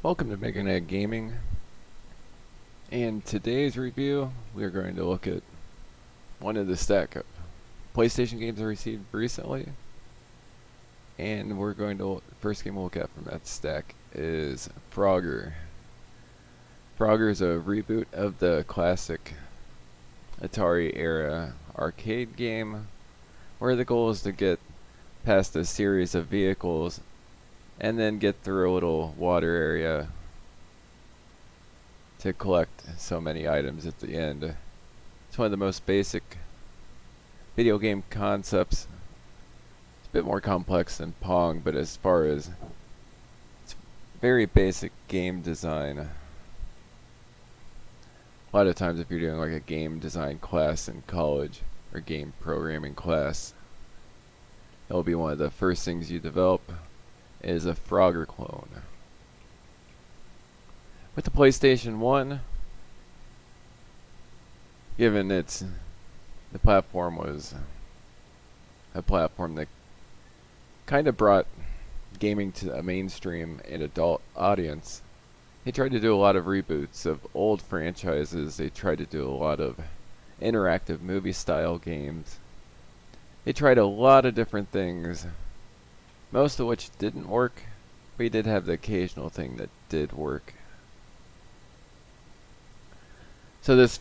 Welcome to Meganet Gaming. In today's review, we are going to look at one of the stack of PlayStation games I received recently. And we're going to, first game we'll look at from that stack is Frogger. Frogger is a reboot of the classic Atari era arcade game, where the goal is to get past a series of vehicles and then get through a little water area to collect so many items at the end. It's one of the most basic video game concepts. It's a bit more complex than Pong, but as far as it's very basic game design. A lot of times if you're doing like a game design class in college or game programming class, it'll be one of the first things you develop is a Frogger clone. With the PlayStation 1, given the platform was a platform that kind of brought gaming to a mainstream and adult audience, they tried to do a lot of reboots of old franchises. They tried to do a lot of interactive movie style games. They tried a lot of different things, most of which didn't work. We did have the occasional thing that did work. So this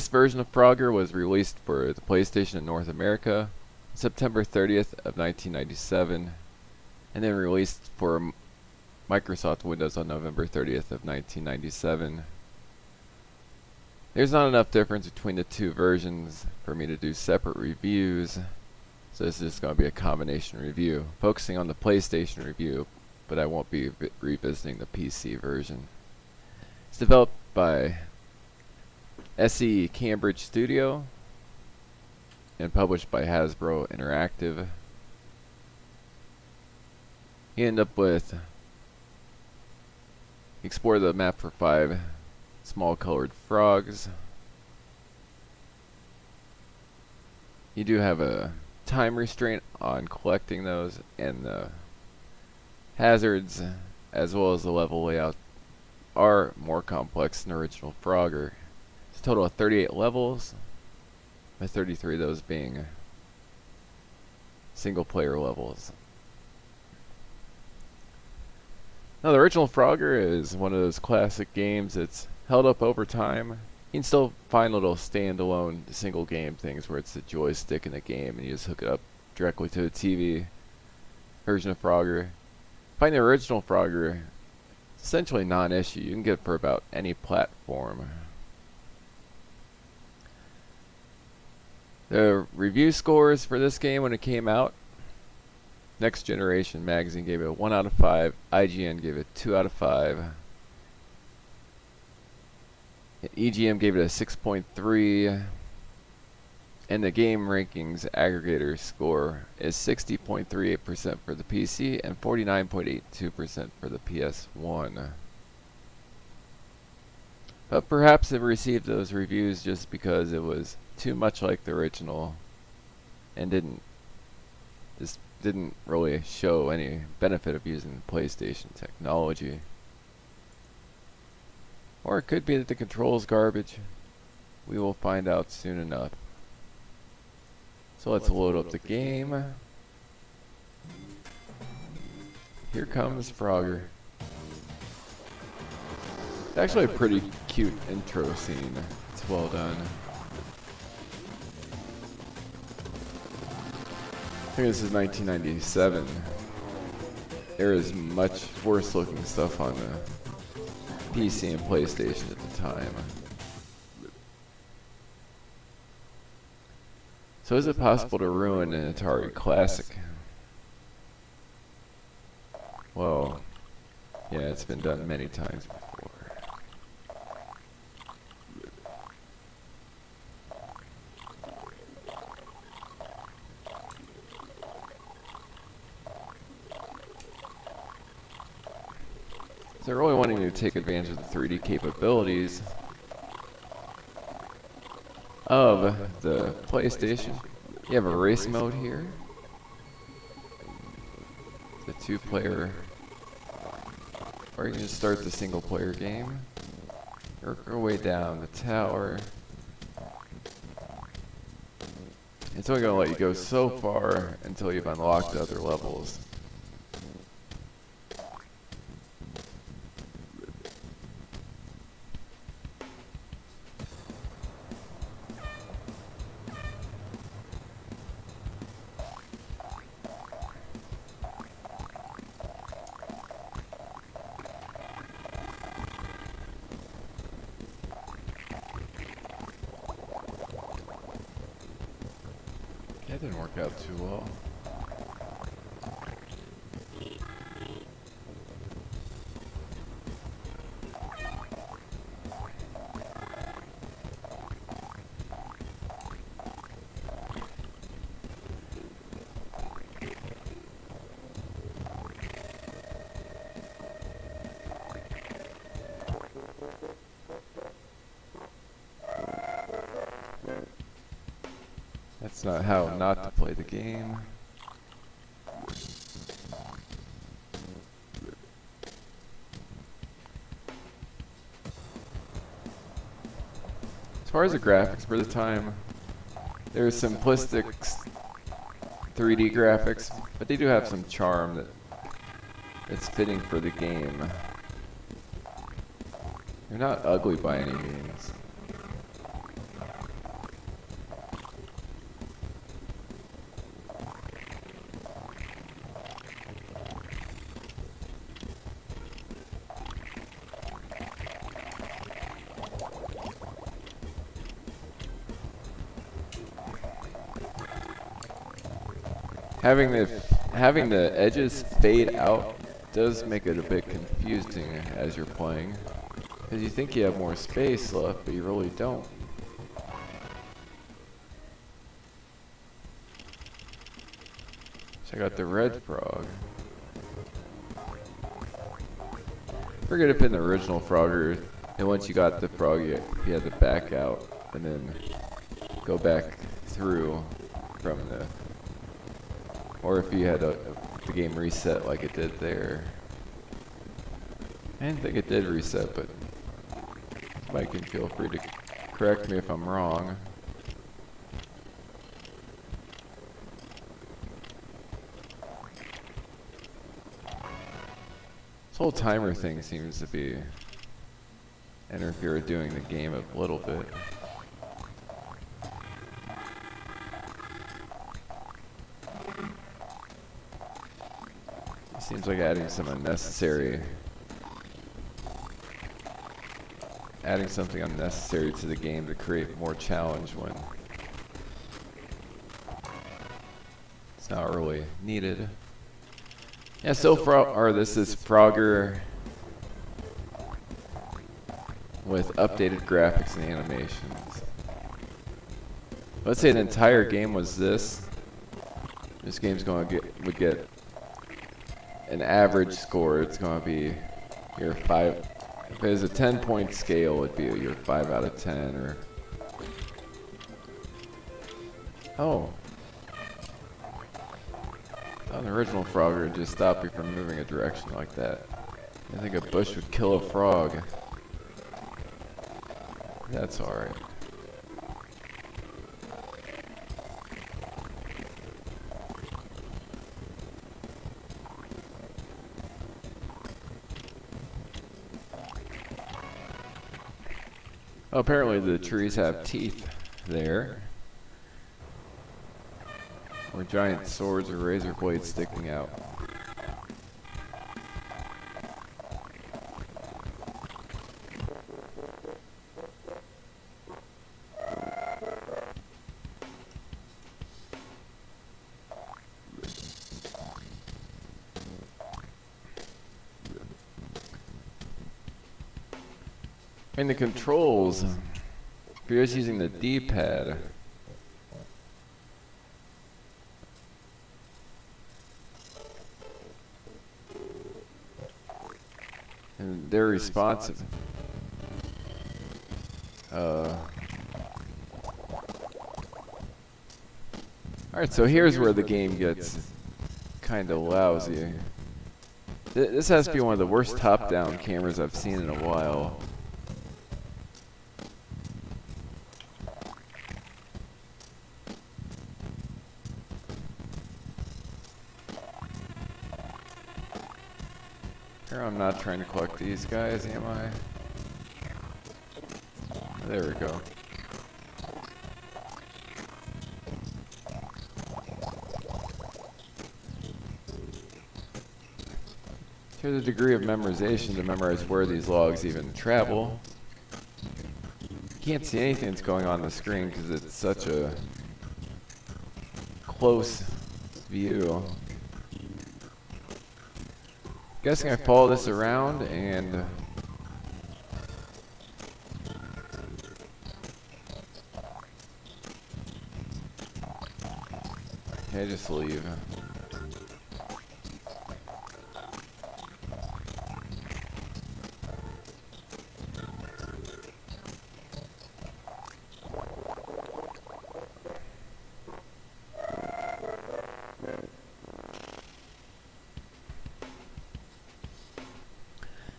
version of Frogger was released for the PlayStation in North America September 30th of 1997, and then released for Microsoft Windows on November 30th of 1997. There's not enough difference between the two versions for me to do separate reviews, so this is going to be a combination review, focusing on the PlayStation review, but I won't be revisiting the PC version. It's developed by SE Cambridge Studio and published by Hasbro Interactive. You end up with explore the map for 5 small colored frogs. You do have a time restraint on collecting those, and the hazards as well as the level layout are more complex than original Frogger. It's a total of 38 levels, with 33 of those being single player levels. Now the original Frogger is one of those classic games that's held up over time. You can still find little standalone single game things where it's a joystick in the game and you just hook it up directly to the TV version of Frogger. Find the original Frogger, it's essentially non-issue. You can get it for about any platform. The review scores for this game when it came out: Next Generation magazine gave it a 1 out of 5, IGN gave it 2 out of 5. EGM gave it a 6.3, and the Game Rankings aggregator score is 60.38% for the PC and 49.82% for the PS1. But perhaps it received those reviews just because it was too much like the original and didn't really show any benefit of using PlayStation technology. Or it could be that the control's garbage. We will find out soon enough. So let's load up the game. Here comes Frogger. It's actually a pretty cute intro scene. It's well done. I think this is 1997. There is much worse looking stuff on the PC and PlayStation at the time. So is it possible to ruin an Atari classic? Well, yeah, it's been done many times before. So they're really wanting to take advantage of the 3D capabilities of the PlayStation. You have a race mode here. The 2-player Or you can just start the single player game. Work your way down the tower. It's only going to let you go so far until you've unlocked other levels. That didn't work out too well. That's not how not to play the game. As far as the graphics for the time, there's simplistic 3D graphics, but they do have some charm that's fitting for the game. They're not ugly by any means. Having the edges fade out does make it a bit confusing as you're playing, because you think you have more space left, but you really don't. Check out the red frog. Forget if in the original Frogger, and once you got the frog, you had to back out and then go back through from the. Or if you had the game reset like it did there. I didn't think it did reset, but Mike can feel free to correct me if I'm wrong. This whole timer thing seems to be interfere with doing the game a little bit. Seems like adding something unnecessary to the game to create more challenge when it's not really needed. Yeah, so far this is Frogger with updated graphics and animations. Let's say an entire game was this. This game's would get an average score. It's going to be your 5. If it was a 10-point scale, it'd be your 5 out of 10. Or on the original Frogger, would just stop you from moving a direction like that. I think a bush would kill a frog. That's alright. Oh, apparently the trees have teeth there. Or giant swords or razor blades sticking out. And the controls, if you're just using the D-pad, and they're responsive. Alright, so here's where the game gets kind of lousy. This has to be one of the worst top-down cameras I've seen in a while. Here, I'm not trying to collect these guys, am I? There we go. Here's the degree of memorization to memorize where these logs even travel. You can't see anything that's going on the screen because it's such a close view. Guessing I follow this around and okay, just leave.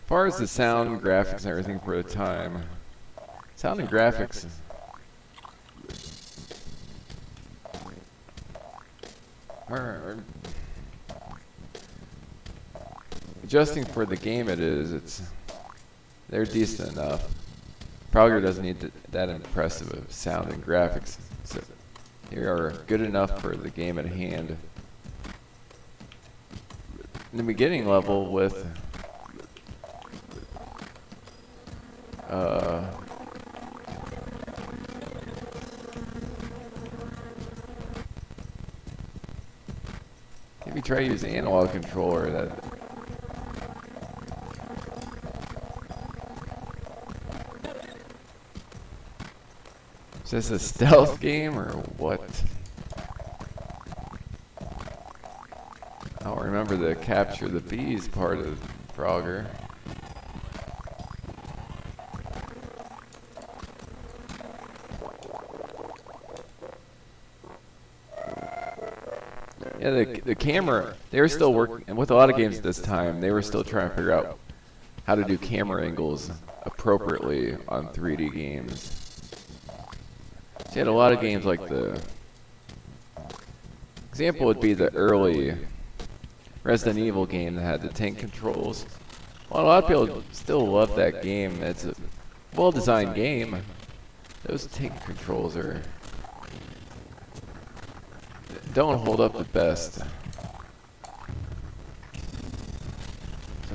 As far as the sound, graphics, and everything for the time, sound and graphics are adjusting for the game they're decent enough. Frogger doesn't need that impressive of sound and graphics, so they are good enough for the game at hand. In the beginning level with if you try to use the analog controller, that is this a stealth game or what? I don't remember the capture the bees part of Frogger. Yeah, the camera, they were still working, and with a lot of games at this time, they were still trying to figure out how to do camera angles appropriately on 3D games. So you had a lot of games like the example would be the early Resident Evil game that had the tank controls. Well, a lot of people still love that game. It's a well-designed game. Those tank controls don't hold up the best. So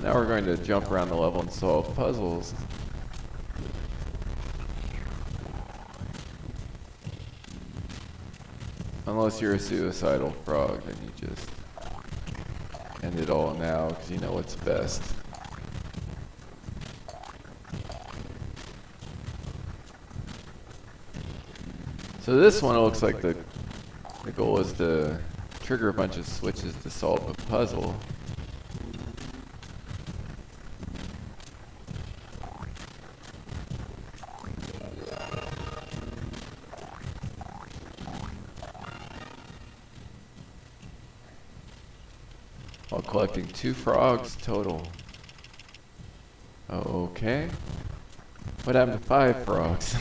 now we're going to jump around the level and solve puzzles. Unless you're a suicidal frog, then you just end it all now because you know what's best. So this one looks like the goal is to trigger a bunch of switches to solve a puzzle. While collecting 2 frogs total. Okay. What happened to 5 frogs?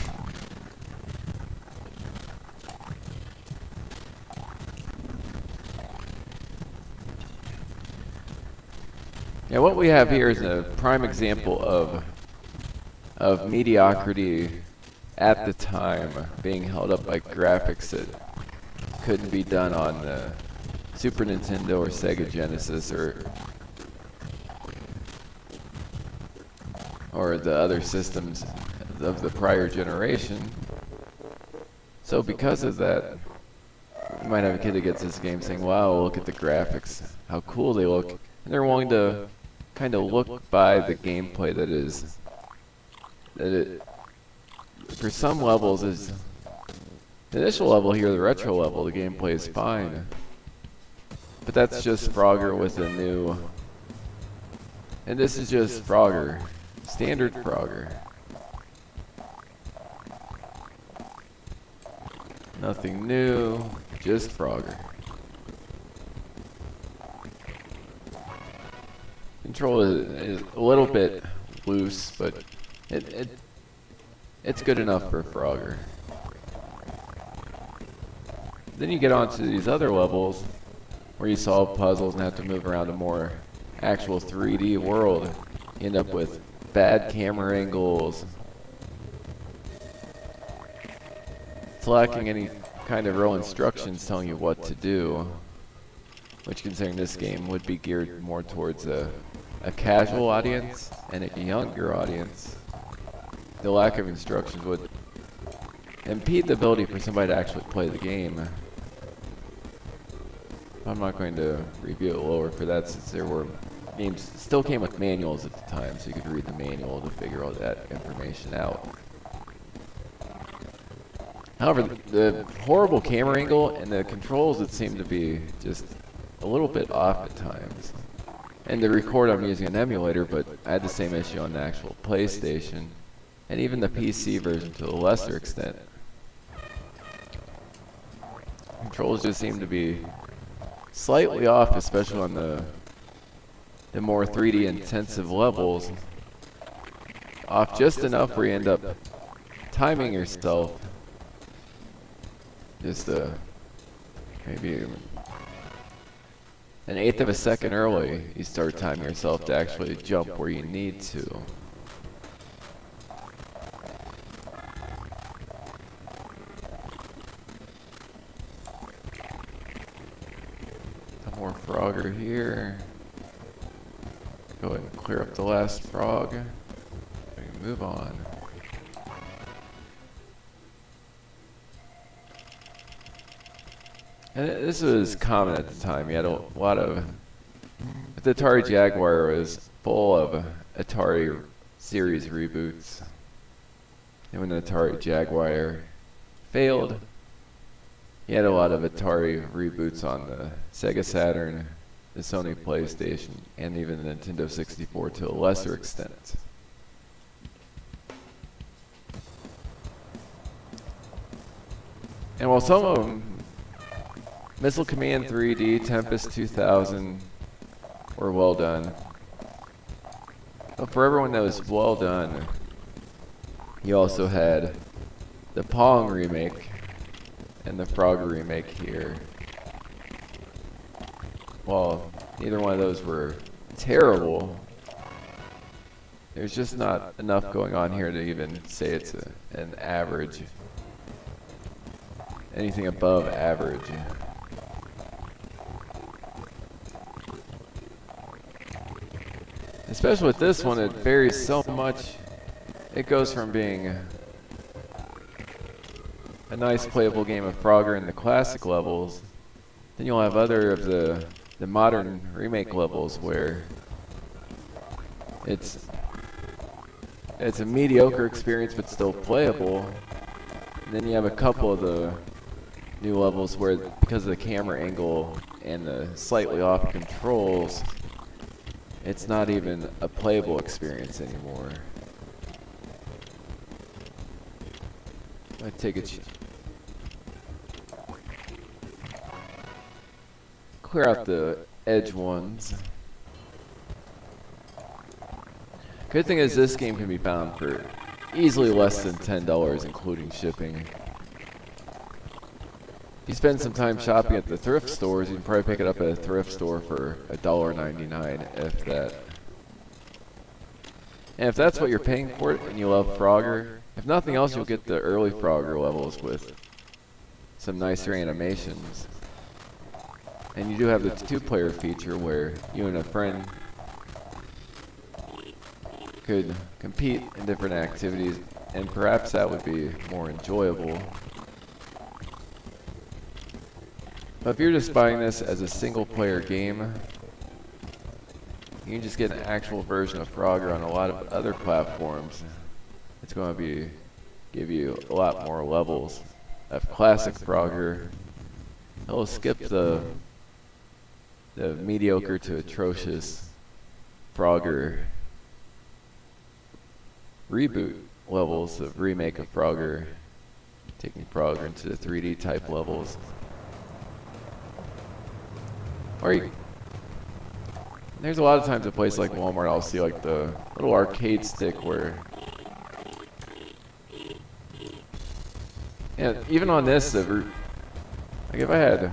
Yeah, what we have here is a prime example of mediocrity at the time being held up by graphics that couldn't be done on the Super Nintendo or Sega Genesis or the other systems of the prior generation. So because of that, you might have a kid that gets this game saying, wow, look at the graphics, how cool they look. And they're willing to kind of look by the gameplay for some levels is, the initial level here, the retro level, the gameplay is fine. But that's just Frogger with a new, and this is just Frogger, standard Frogger. Nothing new, just Frogger. Control is a little bit loose, but it's good enough for Frogger. Then you get onto these other levels where you solve puzzles and have to move around a more actual 3D world. You end up with bad camera angles. It's lacking any kind of real instructions telling you what to do, which, considering this game would be geared more towards a casual audience and a younger audience, the lack of instructions would impede the ability for somebody to actually play the game. I'm not going to review it lower for that, since there were games still came with manuals at the time, so you could read the manual to figure all that information out. However, the horrible camera angle and the controls that seem to be just a little bit off at times. And to record, I'm using an emulator, but I had the same issue on the actual PlayStation, and even the PC version to a lesser extent. Controls just seem to be slightly off, especially on the more 3D intensive levels. Off just enough where you end up timing yourself just maybe an eighth of a second early. You start timing yourself to actually jump where you need to. More Frogger here. Go ahead and clear up the last frog. And move on. And this was common at the time. You had a lot of... The Atari Jaguar was full of Atari series reboots. And when the Atari Jaguar failed, you had a lot of Atari reboots on the Sega Saturn, the Sony PlayStation, and even the Nintendo 64 to a lesser extent. And while some of them, Missile Command 3D, Tempest 2000, were well done, but for everyone that was well done, you also had the Pong remake and the Frogger remake here. While neither one of those were terrible, there's just not enough going on here to even say it's an average, anything above average. Especially with this one, it varies so much. It goes from being a nice playable game of Frogger in the classic levels, then you'll have other of the modern remake levels where it's a mediocre experience but still playable. And then you have a couple of the new levels where, because of the camera angle and the slightly off controls, it's not even a playable experience anymore. I take it. Clear out the edge ones. Good thing is this game can be found for easily less than $10, including shipping. If you spend some time shopping at the thrift stores, you can probably pick it up at a thrift store for $1.99, if that. And if that's what you're paying for it and you love Frogger, if nothing else, you'll get the early Frogger levels with some nicer animations. And you do have the two-player feature where you and a friend could compete in different activities, and perhaps that would be more enjoyable. But if you're just buying this as a single-player game, you can just get an actual version of Frogger on a lot of other platforms. It's going to give you a lot more levels of classic Frogger. It'll skip the mediocre to atrocious Frogger reboot levels of remake of Frogger, taking Frogger into the 3D type levels. Or There's a lot of times at places like Walmart I'll see like the little arcade stick where, yeah, even on this, like if I had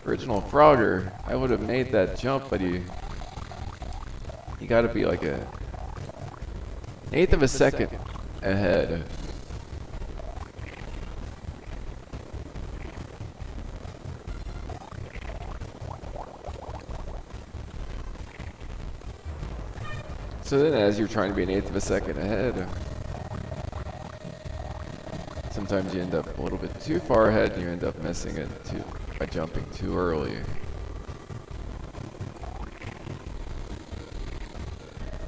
original Frogger, I would have made that jump, but you gotta be like an eighth of a second ahead. So then as you're trying to be an eighth of a second ahead, sometimes you end up a little bit too far ahead and you end up missing it by jumping too early.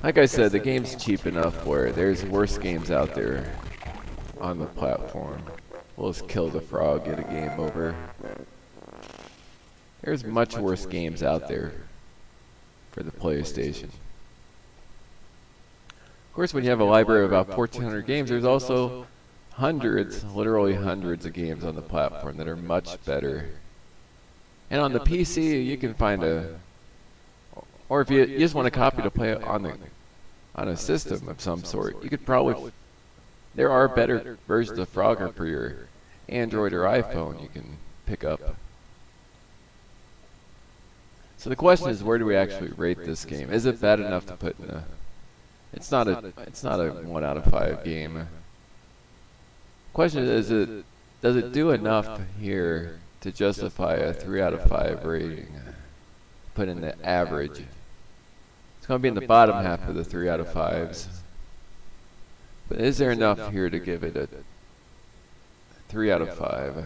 Like I said, the game's cheap enough where there's worse games out there on the platform. We'll just kill the frog, get a game over. There's much worse games out there for the PlayStation. Of course, when you have a library of about 1,400 games, there's also hundreds, literally hundreds of games on the platform that are much better. And on the PC, you can find or if you just want a copy to play it on a system of some sort, you could probably, there are better versions of Frogger for your Android or iPhone you can pick up. So the question is, where do we actually rate this game? Is it bad enough to put in a, it's not a 1 out of 5 game. Question is, does it do enough here to justify a 3 out of 5 rating? Put in the average. It's going to be in the bottom half of the 3 out of 5s. But is there enough here to give it a 3 out of 5?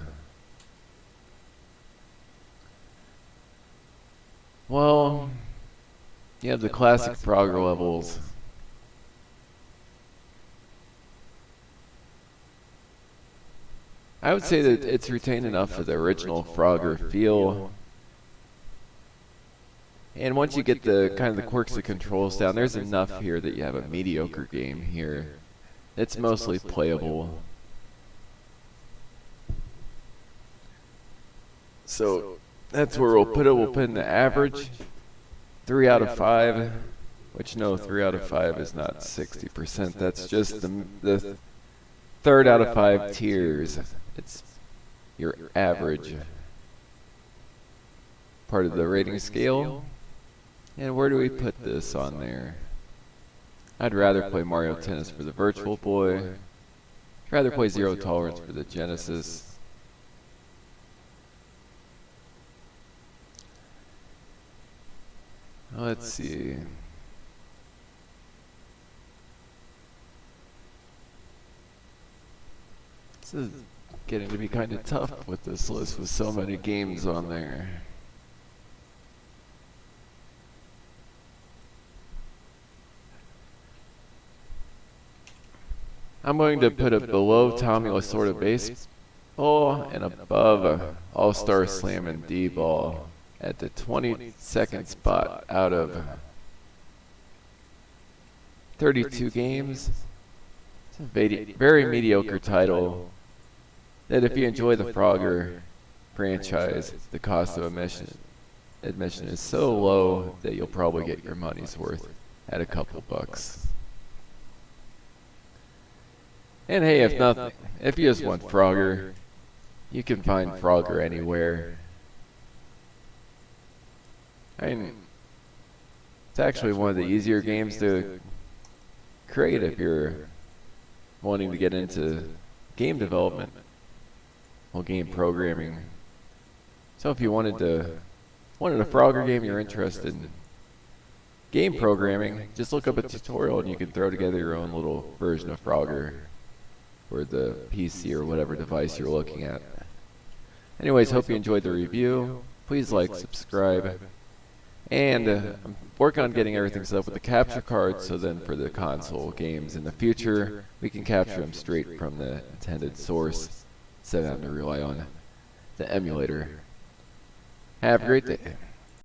Well, you have the classic Frogger levels. I would say that it's retained enough of the original Frogger feel. And once you get the kind of the quirks of controls down, there's enough here that you have a mediocre game here. It's mostly playable. So that's where we'll put it. We'll put in the average 3 out of 5, which no, 3 out of 5 is not 60%. That's just the 3rd out of 5 tiers. It's your average part of the rating scale. And where do we put this on there? I'd rather play Mario Tennis for the Virtual Boy. I'd rather play Zero Tolerance for the Genesis. Let's see. This is getting to be kind of tough with this list with so many games on there. I'm going to put it below Tommy Lasorda Baseball and above All-Star Slam and D-Ball at the 22nd spot out of 32 games. It's a very mediocre title that if you enjoy the Frogger franchise, the cost of admission is so low that you'll probably get your money's worth at a couple bucks. And hey, if nothing, if you just want Frogger, you can find Frogger anywhere. I mean, it's actually one of the easier games to create if you're wanting to get into game development, well, game programming. So if you wanted a Frogger game, you're interested in game programming, just look up a tutorial and you can throw together your own little version of Frogger for the PC or whatever device you're looking at. Anyways, hope you enjoyed the review. Please like, subscribe, and I'm working on getting everything set up with the capture card, so then for the console games in the future, we can capture them straight from the intended source, instead of having to rely on the emulator. Have a great day.